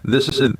This is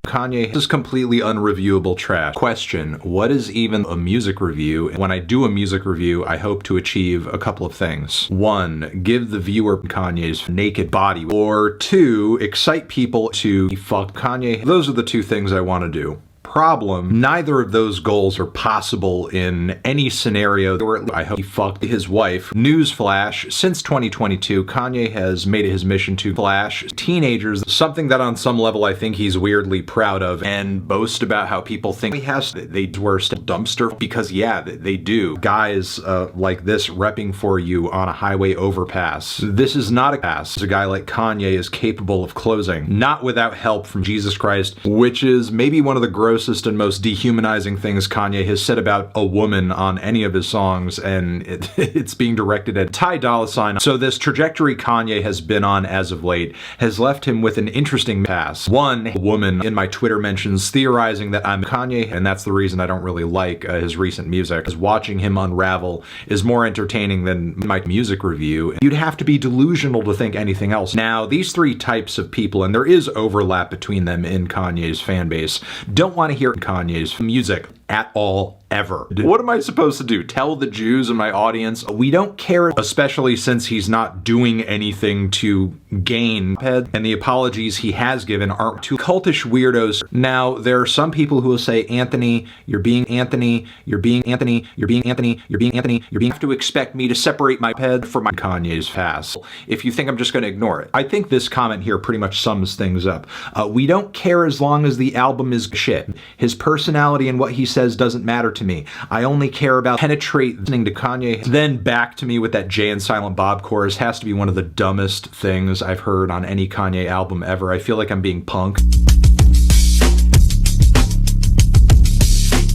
Kanye is completely unreviewable trash. Question, what is even a music review? When I do a music review, I hope to achieve a couple of things. 1, give the viewer Kanye's naked body. Or 2, excite people to fuck Kanye. Those are the 2 things I want to do. Problem, neither of those goals are possible in any scenario where I hope he fucked his wife. Newsflash, since 2022, Kanye has made it his mission to flash teenagers, something that on some level I think he's weirdly proud of, and boast about how people think he has they were still dumpster, because yeah, they do. Guys like this repping for you on a highway overpass. This is not a pass. A guy like Kanye is capable of closing, not without help from Jesus Christ, which is maybe one of the grossest and most dehumanizing things Kanye has said about a woman on any of his songs, and it's being directed at Dolla. So this trajectory Kanye has been on as of late has left him with an interesting past. One woman in my Twitter mentions theorizing that I'm Kanye, and that's the reason I don't really like his recent music, because watching him unravel is more entertaining than my music review. You'd have to be delusional to think anything else. Now, these 3 types of people, and there is overlap between them in Kanye's fan base, don't want to hear Kanye's music at all, ever. What am I supposed to do? Tell the Jews in my audience we don't care, especially since he's not doing anything to gain and the apologies he has given aren't to cultish weirdos. Now, there are some people who will say, Anthony, you're being Anthony, you're being Anthony, you're being Anthony, you're being Anthony, you're being have to expect me to separate my head from my Kanye's fast. If you think I'm just going to ignore it. I think this comment here pretty much sums things up. We don't care as long as the album is shit. His personality and what he says doesn't matter to me. I only care about penetrate listening to Kanye. Then back to me with that Jay and Silent Bob chorus has to be one of the dumbest things I've heard on any Kanye album ever. I feel like I'm being punked.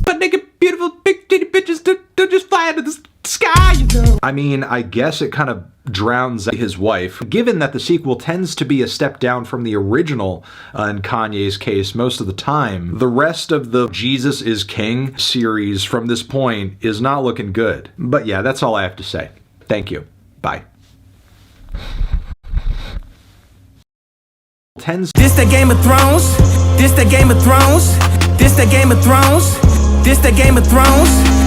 But nigga, beautiful big titty bitches don't just fly into the sky, you know. I mean, I guess it kind of drowns his wife, given that the sequel tends to be a step down from the original in Kanye's case most of the time. The rest of the Jesus is King series from this point is not looking good. But yeah, that's all I have to say. Thank you. Bye. This the Game of Thrones. This the Game of Thrones. This the Game of Thrones. This the Game of Thrones.